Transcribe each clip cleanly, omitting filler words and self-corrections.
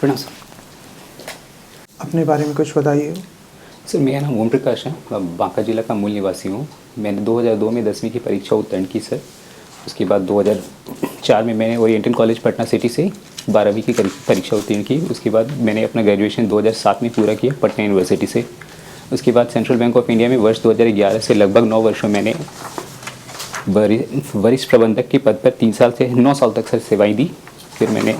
प्रणाम सर। अपने बारे में कुछ बताइए। सर मेरा नाम ओम प्रकाश है, मैं बांका जिला का मूल निवासी हूँ। मैंने 2002 में 10वीं की परीक्षा उत्तीर्ण की सर। उसके बाद 2004 में मैंने ओरिएंटल कॉलेज पटना सिटी से 12वीं की परीक्षा उत्तीर्ण की। उसके बाद मैंने अपना ग्रेजुएशन 2007 में पूरा किया पटना यूनिवर्सिटी से। उसके बाद सेंट्रल बैंक ऑफ इंडिया में वर्ष 2011 से लगभग 9 वर्षों मैंने वरिष्ठ प्रबंधक के पद पर 3 साल से 9 साल तक सर सेवाएं दी। फिर मैंने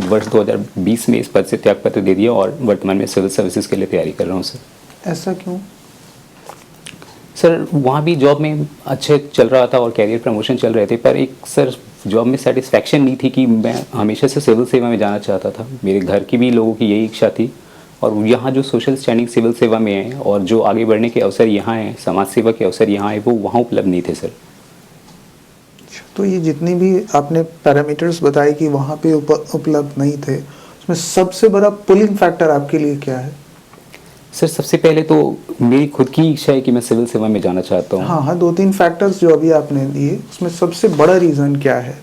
वर्ष 2020 में इस पद से त्यागपत्र दे दिया और वर्तमान में सिविल सर्विसेज के लिए तैयारी कर रहा हूँ सर। ऐसा क्यों? सर वहाँ भी जॉब में अच्छे चल रहा था और कैरियर प्रमोशन चल रहे थे, पर एक सर जॉब में सेटिस्फैक्शन नहीं थी कि मैं हमेशा से सिविल सेवा में जाना चाहता था। मेरे घर की भी लोगों की यही इच्छा थी और यहाँ जो सोशल स्टैंडिंग सिविल सेवा में है और जो आगे बढ़ने के अवसर यहाँ हैं, समाज सेवा के अवसर यहाँ हैं, वो वहाँ उपलब्ध नहीं थे सर। तो ये जितनी भी आपने पैरामीटर्स बताए कि वहाँ पे उपलब्ध नहीं थे, उसमें सबसे बड़ा पुलिंग फैक्टर आपके लिए क्या है? सर सबसे पहले तो मेरी खुद की इच्छा है कि मैं सिविल सेवा में जाना चाहता हूँ। हाँ, 2-3 फैक्टर्स जो अभी आपने दिए, उसमें सबसे बड़ा रीज़न क्या है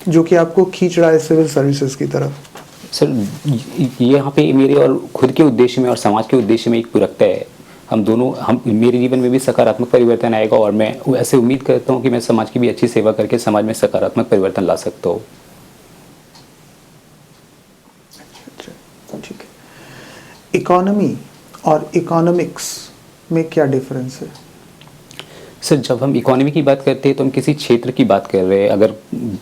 जो कि आपको खींच रहा है सिविल सर्विसेज की तरफ? सर यहाँ पे मेरे और खुद के उद्देश्य में और समाज के उद्देश्य में एक पूरकता है। हम मेरे जीवन में भी सकारात्मक परिवर्तन आएगा और मैं ऐसे उम्मीद करता हूँ कि मैं समाज की भी अच्छी सेवा करके समाज में सकारात्मक परिवर्तन ला सकता हूँ। अच्छा, ठीक है। इकोनॉमी और इकोनॉमिक्स में क्या डिफरेंस है? सर जब हम इकोनॉमी की बात करते हैं तो हम किसी क्षेत्र की बात कर रहे हैं। अगर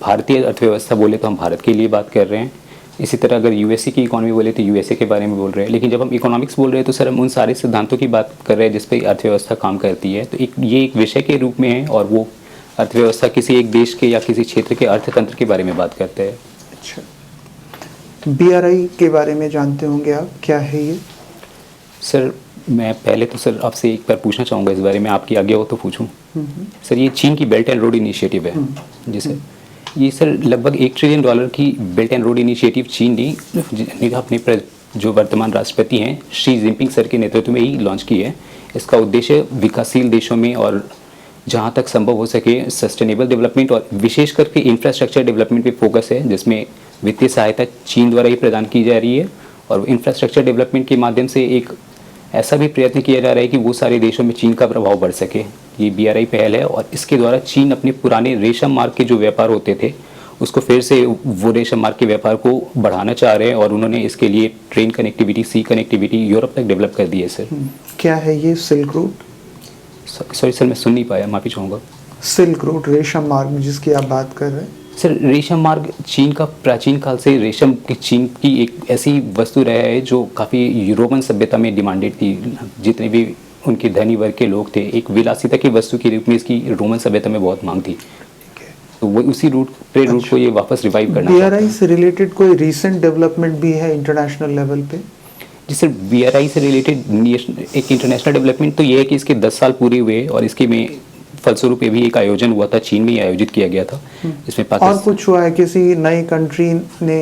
भारतीय अर्थव्यवस्था बोले तो हम भारत के लिए बात कर रहे हैं। इसी तरह अगर यूएसए की इकोनॉमी बोले तो यूएसए के बारे में बोल रहे हैं। लेकिन जब हम इकोनॉमिक्स बोल रहे हैं तो सर हम उन सारे सिद्धांतों की बात कर रहे हैं जिस पे अर्थव्यवस्था काम करती है। तो ये एक विषय के रूप में है और वो अर्थव्यवस्था किसी एक देश के या किसी क्षेत्र के अर्थतंत्र के बारे में बात करते हैं। अच्छा, बीआरआई के बारे में जानते होंगे आप, क्या है ये? सर मैं पहले तो सर आपसे एक बार पूछना चाहूँगा इस बारे में, आपकी आज्ञा हो तो पूछूं। सर ये चीन की बेल्ट एंड रोड इनिशिएटिव है जी सर। ये सर लगभग $1 ट्रिलियन की बेल्ट एंड रोड इनिशिएटिव चीन ने अपने जो वर्तमान राष्ट्रपति हैं शी जिनपिंग सर के नेतृत्व में ही लॉन्च की है। इसका उद्देश्य विकासशील देशों में और जहाँ तक संभव हो सके सस्टेनेबल डेवलपमेंट और विशेष करके इंफ्रास्ट्रक्चर डेवलपमेंट पे फोकस है, जिसमें वित्तीय सहायता चीन द्वारा ही प्रदान की जा रही है। और इंफ्रास्ट्रक्चर डेवलपमेंट के माध्यम से एक ऐसा भी प्रयत्न किया जा रहा है कि वो सारे देशों में चीन का प्रभाव बढ़ सके। ये बीआरआई पहल है और इसके द्वारा चीन अपने पुराने रेशम मार्ग के जो व्यापार होते थे उसको फिर से वो रेशम मार्ग के व्यापार को बढ़ाना चाह रहे हैं और उन्होंने इसके लिए ट्रेन कनेक्टिविटी, सी कनेक्टिविटी यूरोप तक डेवलप कर दी है सर। क्या है ये सिल्क रूट? सॉरी सर मैं सुन नहीं पाया, माफ़ी चाहूँगा। सिल्क रूट, रेशम मार्ग जिसकी आप बात कर रहे हैं? सर रेशम मार्ग चीन का प्राचीन काल से रेशम की चीन की एक ऐसी वस्तु रहा है जो काफ़ी रोमन सभ्यता में डिमांडेड थी। जितने भी उनके धनी वर्ग के लोग थे, एक विलासिता की वस्तु के रूप में इसकी रोमन सभ्यता में बहुत मांग थी। तो वो उसी रूट को ये वापस रिवाइव करना। बीआरआई से रिलेटेड कोई रीसेंट डेवलपमेंट भी है इंटरनेशनल लेवल पे? जी सर बीआरआई से रिलेटेड एक इंटरनेशनल डेवलपमेंट तो ये है कि इसके 10 साल पूरे हुए और इसके में फलस्वरूप भी एक आयोजन हुआ था, चीन में ही आयोजित किया गया था। इसमें और कुछ हुआ है? किसी नई कंट्री ने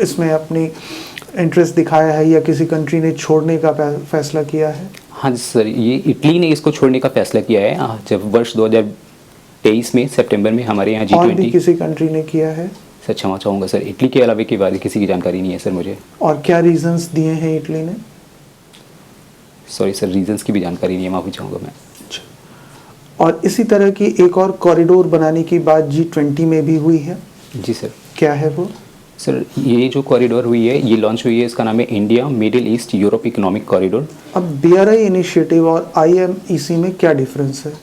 इसमें अपनी इंटरेस्ट दिखाया है या किसी कंट्री ने छोड़ने का फैसला किया है? हाँ सर, ये इटली ने इसको छोड़ने का फैसला किया है। जब वर्ष 2023 में सितंबर में हमारे यहाँ और भी किसी कंट्री ने किया है? सर क्षमा चाहूँगा सर, इटली के अलावा के बारे किसी की जानकारी नहीं है सर मुझे। और क्या रीजंस दिए हैं इटली ने? सॉरी सर, रीजंस की भी जानकारी नहीं है, माफ़ी चाहूँगा मैं। और इसी तरह की एक और कॉरिडोर बनाने की बात G20 में भी हुई है? जी सर। क्या है वो? सर ये जो कॉरिडोर हुई है, ये लॉन्च हुई है, इसका नाम है India middle east Europe economic corridor. अब बीआरआई इनिशिएटिव और आईएमईसी में क्या डिफरेंस है?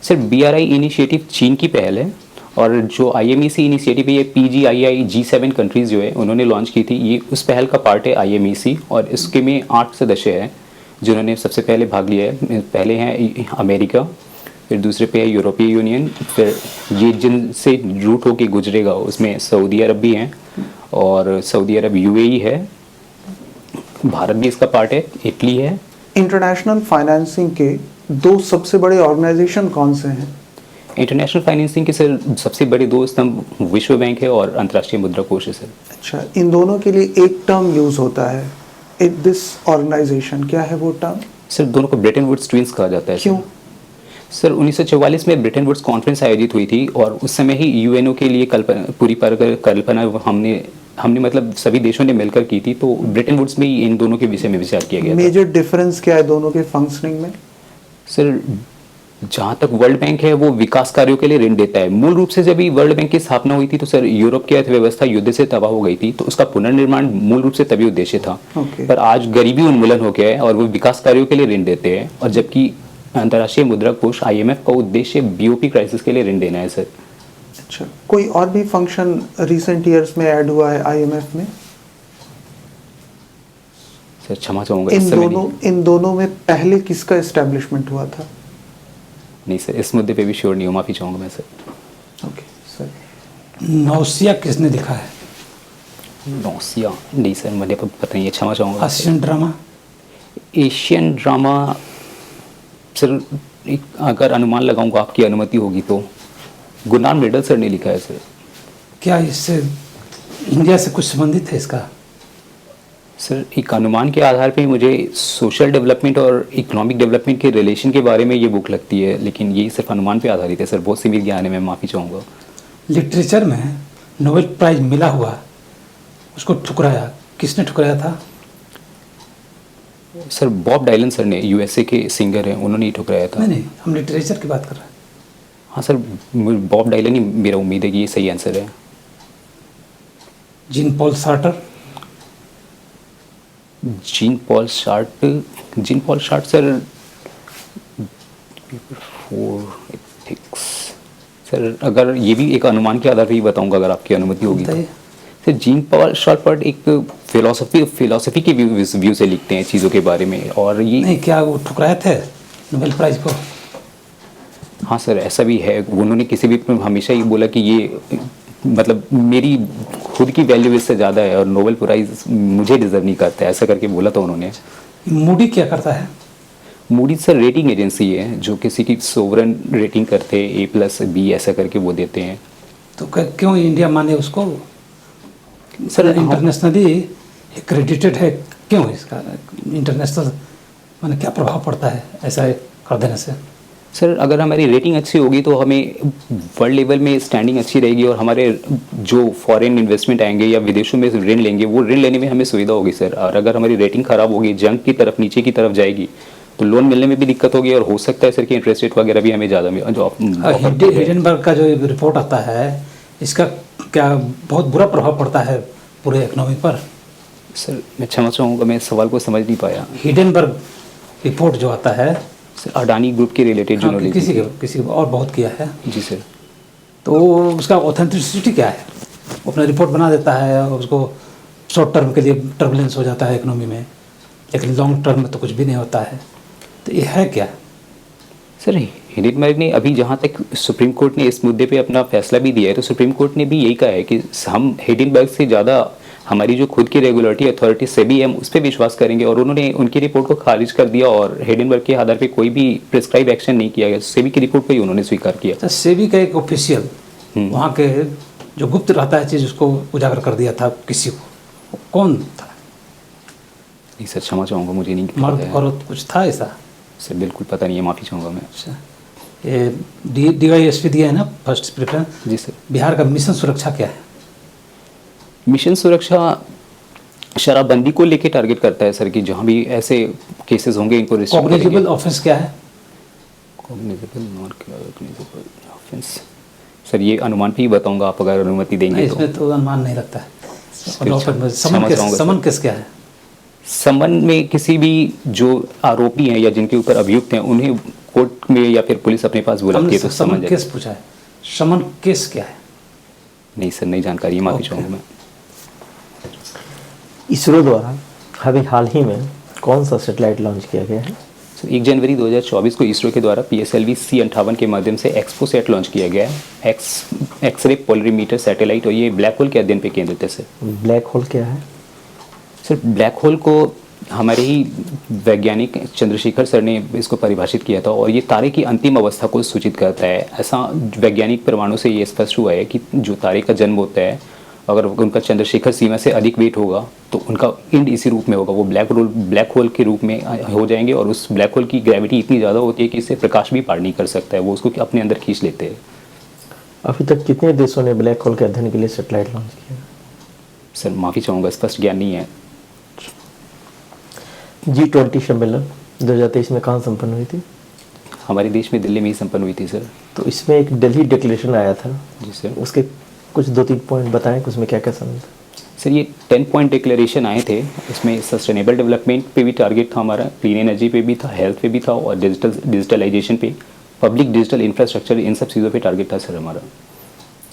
सर बीआरआई इनिशिएटिव चीन की पहल है और जो आईएमईसी इनिशिएटिव है ये PGII G7 कंट्रीज़ जो है उन्होंने लॉन्च की थी। ये उस पहल का पार्ट है आईएमईसी और इसके में 8 सदस्य हैं जिन्होंने सबसे पहले भाग लिया है। पहले हैं अमेरिका, फिर दूसरे पे है यूरोपीय यूनियन, फिर ये जिनसे रूट होके गुजरेगा उसमें सऊदी अरब भी हैं और सऊदी अरब UAE है, भारत भी इसका पार्ट है, इटली है। इंटरनेशनल फाइनेंसिंग के 2 सबसे बड़े ऑर्गेनाइजेशन कौन से हैं? इंटरनेशनल फाइनेंसिंग के सर सबसे बड़े 2 स्तंभ विश्व बैंक है और अंतर्राष्ट्रीय मुद्रा कोष है सर। अच्छा, इन दोनों के लिए एक टर्म यूज होता है, दिस ऑर्गेनाइजेशन, क्या है वो टर्म? सर दोनों को ब्रेटन वुड्स ट्विंस कहा जाता है। क्यों? सर 1944 में ब्रेटन वुड्स कॉन्फ्रेंस आयोजित हुई थी और उस समय ही यूएनओ के लिए पूरी कल्पना हमने हमने मतलब सभी देशों ने मिलकर की थी, तो ब्रिटेन वुड्स में ही इन दोनों के विषय में विचार किया गया था। मेजर डिफरेंस क्या है दोनों के फंक्शनिंग में? सर जहाँ तक वर्ल्ड बैंक है वो विकास कार्यों के लिए ऋण देता है। मूल रूप से जब भी वर्ल्ड बैंक की स्थापना हुई थी तो सर यूरोप की अर्थव्यवस्था युद्ध से तबाह हो गई थी, तो उसका पुनर्निर्माण मूल रूप से तभी उद्देश्य था। Okay. पर आज गरीबी उन्मूलन हो गया है और वो विकास कार्यों के लिए ऋण देते हैं, और जबकि अंतर्राष्ट्रीय मुद्रा कोष IMF का उद्देश्य BOP क्राइसिस के लिए ऋण देना है। सर अच्छा, कोई और भी फंक्शन रिसेंट ईयर्स में ऐड हुआ है IMF में? सर क्षमा चाहूँगा, इस समय नहीं। इन दोनों में पहले किसका एस्टेब्लिशमेंट हुआ था? नहीं सर, इस मुद्दे पे भी श्योर नहीं हूँ, माफ़ी चाहूँगा मैं सर। Okay sir. नौसिया किसने लिखा है? नौसिया नहीं सर, मुझे पता नहीं है, क्षमा चाहूँगा। Asian drama? Asian drama sir एक अगर अनुमान लगाऊंगा, आपकी अनुमति होगी तो गुरनाम मृडल सर ने लिखा है सर। क्या इससे इंडिया से कुछ संबंधित है इसका? सर एक अनुमान के आधार पे मुझे सोशल डेवलपमेंट और इकोनॉमिक डेवलपमेंट के रिलेशन के बारे में ये बुक लगती है, लेकिन ये सिर्फ अनुमान पे आधारित है सर, बहुत सीमित ज्ञान है, मैं माफ़ी चाहूँगा। लिटरेचर में नोबेल प्राइज मिला हुआ उसको ठुकराया, किसने ठुकराया था? सर बॉब डायलन सर ने, USA के सिंगर हैं, उन्होंने ही ठुकराया था। नहीं, हम लिटरेचर की बात कर रहे हैं। हाँ सर, बॉब डायलन ही मेरा उम्मीद है कि ये सही आंसर है। Jean Paul Sartre? Jean Paul Sartre ethics sir, अगर ये भी एक अनुमान के आधार पर ही बताऊंगा अगर आपकी अनुमति होगी तो। बताइए। सर जीन पॉल शार्ट एक फिलोसफी के व्यू से लिखते हैं चीज़ों के बारे में, और ये नहीं, क्या वो ठुकराए थे नोबेल प्राइज को? हाँ सर ऐसा भी है, उन्होंने किसी भी हमेशा ही बोला कि ये मतलब मेरी खुद की वैल्यू इससे ज़्यादा है और नोबेल प्राइज मुझे डिजर्व नहीं करता है, ऐसा करके बोला था उन्होंने। मूडी क्या करता है? मूडी सर रेटिंग एजेंसी है जो किसी की सोवरन रेटिंग करते हैं, A+B ऐसा करके वो देते हैं। तो क्यों इंडिया माने उसको? सर इंटरनेशनली क्रेडिटेड है, क्यों इसका इंटरनेशनल माने क्या प्रभाव पड़ता है ऐसा कर देने से? सर अगर हमारी रेटिंग अच्छी होगी तो हमें वर्ल्ड लेवल में स्टैंडिंग अच्छी रहेगी, और हमारे जो फॉरेन इन्वेस्टमेंट आएंगे या विदेशों में ऋण लेंगे वो ऋण लेने में हमें सुविधा होगी सर। और अगर हमारी रेटिंग खराब होगी, जंग की तरफ नीचे की तरफ जाएगी, तो लोन मिलने में भी दिक्कत होगी, और हो सकता है सर कि इंटरेस्ट रेट वगैरह भी हमें ज़्यादा हिडेनबर्ग का जो रिपोर्ट आता है इसका क्या बहुत बुरा प्रभाव पड़ता है पूरे इकोनॉमी पर? सर मैं क्षमा चाहूँगा, मैं इस सवाल को समझ नहीं पाया। हिडेनबर्ग रिपोर्ट जो आता है सर अडानी ग्रुप के रिलेटेड जो नॉलेज किसी और बहुत किया है जी सर, तो उसका ऑथेंटिसिटी क्या है? वो अपना रिपोर्ट बना देता है और उसको शॉर्ट टर्म के लिए टर्बुलेंस हो जाता है इकोनॉमी में, लेकिन लॉन्ग टर्म में तो कुछ भी नहीं होता है। तो ये है क्या? सर हिडेनबर्ग ने अभी जहाँ तक सुप्रीम कोर्ट ने इस मुद्दे पे अपना फैसला भी दिया है, तो सुप्रीम कोर्ट ने भी यही कहा है कि हम हिडेनबर्ग से ज़्यादा हमारी जो खुद की रेगुलेटरी अथॉरिटी सेबी हम उस पर विश्वास करेंगे, और उन्होंने उनकी रिपोर्ट को खारिज कर दिया और हिडेनबर्ग के आधार पे कोई भी प्रिस्क्राइब एक्शन नहीं किया गया, सेबी की रिपोर्ट को ही उन्होंने स्वीकार किया। तो सेबी का एक ऑफिशियल वहाँ के जो गुप्त रहता है चीज़ उसको उजागर कर दिया था किसी को, वो कौन था? नहीं सर क्षमा चाहूँगा, मुझे नहीं पता मर्द है। औरत कुछ था ऐसा? सर बिल्कुल पता नहीं है, माफ़ी चाहूँगा मैं। अच्छा, ये DYSP दिया है ना फर्स्ट प्रेफरेंस? जी सर। बिहार का मिशन सुरक्षा क्या है? मिशन सुरक्षा शराबबंदी को लेके टारगेट करता है सर, कि जहाँ भी ऐसे केसेस होंगे इनको रिस्ट्रिक्ट करेंगे। कॉग्निजेबल ऑफेंस क्या है? Cognizable non cognizable offence sir ये अनुमान पे ही बताऊंगा, आप अगर अनुमति देंगे नहीं, तो। इसमें तो अनुमान नहीं लगता है। क्षमा चाहूंगा समन केस क्या है? समन में किसी भी जो आरोपी हैं या जिनके ऊपर अभियुक्त हैं उन्हें कोर्ट में या फिर पुलिस अपने पास बुलाती है तो समन समन केस पूछा है, समन केस क्या है? नहीं सर नहीं जानकारी, माफी Okay. चाहूँगा मैं। इसरो द्वारा अभी हाल ही में कौन सा सैटेलाइट लॉन्च किया गया है? सर 1 जनवरी 2024 को इसरो के द्वारा PSLV C58 के माध्यम से एक्सपोसैट लॉन्च किया गया है। एक्सरे पोलरीमीटर सैटेलाइट, और ये ब्लैक होल के अध्ययन पे केंद्रित है सर। ब्लैक होल क्या है? सर ब्लैक होल को हमारे ही वैज्ञानिक चंद्रशेखर सर ने इसको परिभाषित किया था, और ये तारे की अंतिम अवस्था को सूचित करता है। ऐसा वैज्ञानिक प्रमाणों से ये स्पष्ट हुआ है कि जो तारे का जन्म होता है अगर उनका चंद्रशेखर सीमा से अधिक वेट होगा तो उनका एंड इसी रूप में होगा, वो ब्लैक होल के रूप में हो जाएंगे, और उस ब्लैक होल की ग्रेविटी इतनी ज़्यादा होती है कि इससे प्रकाश भी पार नहीं कर सकता है, वो उसको अपने अंदर खींच लेते हैं। अभी तक कितने देशों ने ब्लैक होल के अध्ययन के लिए सैटेलाइट लॉन्च किया? सर माफ़ी चाहूँगा, स्पष्ट ज्ञान नहीं है। G20 सम्मेलन 2023 में कहाँ संपन्न हुई थी? हमारे देश में दिल्ली में ही संपन्न हुई थी सर। तो इसमें एक दिल्ली डिक्लेरेशन आया था, जी सर। उसके कुछ 2-3 पॉइंट बताएं कि उसमें क्या क्या शामिल था। सर ये 10 पॉइंट डिक्लेरेशन आए थे, इसमें सस्टेनेबल डेवलपमेंट पे भी टारगेट था हमारा, क्लीन एनर्जी पे भी था, हेल्थ पे भी था और डिजिटलाइजेशन पे, पब्लिक डिजिटल इंफ्रास्ट्रक्चर, इन सब चीज़ों पे टारगेट था सर हमारा।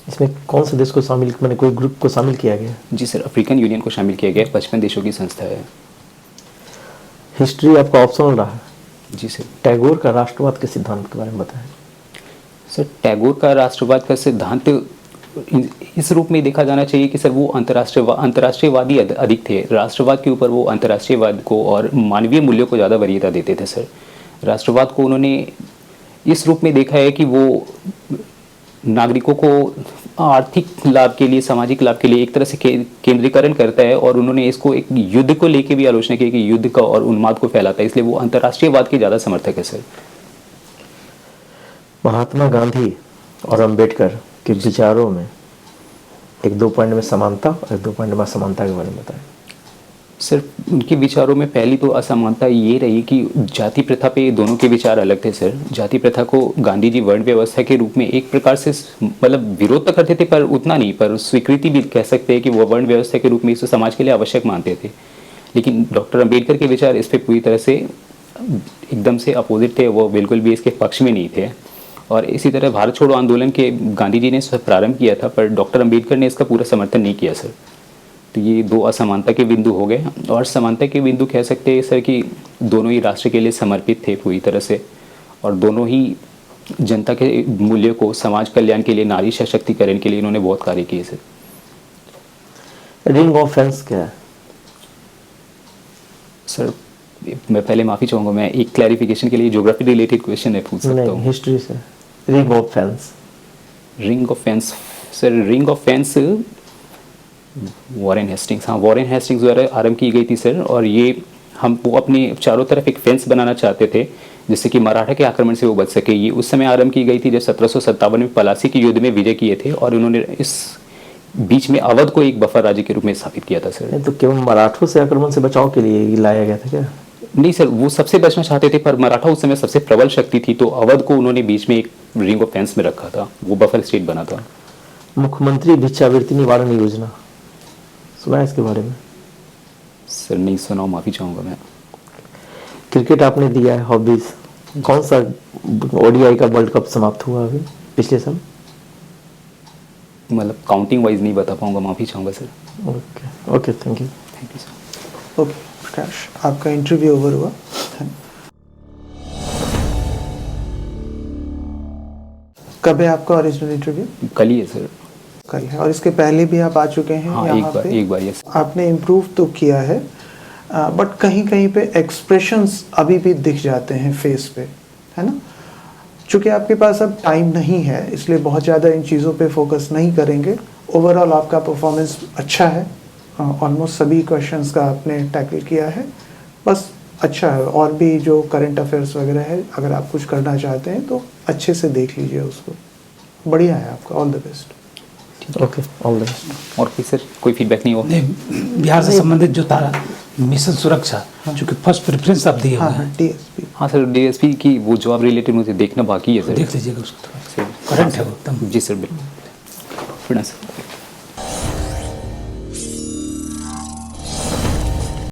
इसमें कौन से देश को शामिल, मैंने कोई ग्रुप को शामिल किया गया? जी सर, अफ्रीकन यूनियन को शामिल किया गया, 55 देशों की संस्था है। हिस्ट्री आपका ऑप्शनल रहा। जी सर। टैगोर का राष्ट्रवाद के सिद्धांत के बारे में बताएं। सर टैगोर का राष्ट्रवाद का सिद्धांत इस रूप में देखा जाना चाहिए कि सर वो अंतर्राष्ट्रीयवादी अधिक थे। राष्ट्रवाद के ऊपर वो अंतर्राष्ट्रीयवाद को और मानवीय मूल्यों को ज़्यादा वरीयता देते थे सर। राष्ट्रवाद को उन्होंने इस रूप में देखा है कि वो नागरिकों को आर्थिक लाभ के लिए, सामाजिक लाभ के लिए एक तरह से केंद्रीकरण करता है और उन्होंने इसको एक युद्ध को लेके भी आलोचना की कि युद्ध का और उन्माद को फैलाता है, इसलिए वो अंतर्राष्ट्रीयवाद के ज़्यादा समर्थक है सर। महात्मा गांधी और अंबेडकर के विचारों में 1-2 पॉइंट में समानता और 1-2 पॉइंट में असमानता के बारे में बताएं। सर उनके विचारों में पहली तो असमानता ये रही कि जाति प्रथा पे दोनों के विचार अलग थे सर। जाति प्रथा को गांधी जी वर्ण व्यवस्था के रूप में एक प्रकार से मतलब विरोध तो करते थे पर उतना नहीं, पर स्वीकृति भी कह सकते हैं कि वो वर्ण व्यवस्था के रूप में इसे समाज के लिए आवश्यक मानते थे। लेकिन डॉक्टर अंबेडकर के विचार इस पर पूरी तरह से एकदम से अपोजिट थे, वो बिल्कुल भी इसके पक्ष में नहीं थे। और इसी तरह भारत छोड़ो आंदोलन के गांधी जी ने प्रारंभ किया था पर डॉक्टर अंबेडकर ने इसका पूरा समर्थन नहीं किया सर। तो ये 2 असमानता के बिंदु हो गए। और समानता के बिंदु कह सकते हैं सर कि दोनों ही राष्ट्र के लिए समर्पित थे पूरी तरह से और दोनों ही जनता के मूल्यों को, समाज कल्याण के लिए, नारी सशक्तिकरण के लिए इन्होंने बहुत कार्य किए सर। रिंग ऑफ फेंस क्या है? सर मैं पहले माफ़ी चाहूँगा, मैं एक क्लैरिफिकेशन के लिए ज्योग्राफी रिलेटेड क्वेश्चन है पूछ सकता नहीं, हूँ? हिस्ट्री से। Ring of fence. Ring of fence sir, ring of fence Warren Hastings, हाँ वॉरेन हेस्टिंग्स द्वारा आरंभ की गई थी सर। और ये हम वो अपने चारों तरफ एक फेंस बनाना चाहते थे जिससे कि मराठा के आक्रमण से वो बच सके। ये उस समय आरंभ की गई थी जब 1757 में पलासी के युद्ध में विजय किए थे और उन्होंने इस बीच में अवध को एक बफर राज्य के रूप में स्थापित किया था सर। तो केवल मराठों से आक्रमण से बचाव के लिए ये लाया गया था क्या? नहीं सर, वो सबसे बचना चाहते थे पर मराठा उस समय सबसे प्रबल शक्ति थी तो अवध को उन्होंने बीच में एक रिंग ऑफ फेंस में रखा था, वो बफर स्टेट बना था। मुख्यमंत्री भिक्षावृत्ति निवारण योजना सुना है इसके बारे में? सर नहीं सुना, माफ़ी चाहूँगा मैं। क्रिकेट आपने दिया है, हॉबीज कौन सा ओडीआई का वर्ल्ड कप समाप्त हुआ अभी पिछले साल? मतलब काउंटिंग वाइज नहीं बता पाऊँगा, माफ़ी चाहूँगा sir. Okay okay, thank you. Thank you sir. Okay Prakash, आपका इंटरव्यू ओवर हुआ। कब है आपका ओरिजिनल इंटरव्यू? कल ही है सर। कल है। और इसके पहले भी आप आ चुके हैं हाँ, यहाँ पे? एक बार यस। आपने इम्प्रूव तो किया है बट कहीं कहीं पे एक्सप्रेशंस अभी भी दिख जाते हैं फेस पे, है ना? चूँकि आपके पास अब टाइम नहीं है इसलिए बहुत ज़्यादा इन चीज़ों पे फोकस नहीं करेंगे। ओवरऑल आपका परफॉर्मेंस अच्छा है, ऑलमोस्ट सभी क्वेश्चंस का आपने टैकल किया है, बस अच्छा है। और भी जो करंट अफेयर्स वगैरह है अगर आप कुछ करना चाहते हैं तो अच्छे से देख लीजिए उसको। बढ़िया है आपका, all the best. Okay, all the best. और कोई सर कोई फीडबैक नहीं हुआ? नहीं, बिहार से संबंधित जो था मिशन सुरक्षा, चूँकि फर्स्ट प्रेफरेंस आप दिए हुए हाँ हैं, हाँ, डीएसपी। हाँ सर, डीएसपी की वो जॉब रिलेटेड मुझे देखना बाकी है सर। देख लीजिएगा उसको, सर करंट है वो एकदम। जी सर, बिल्कुल। सर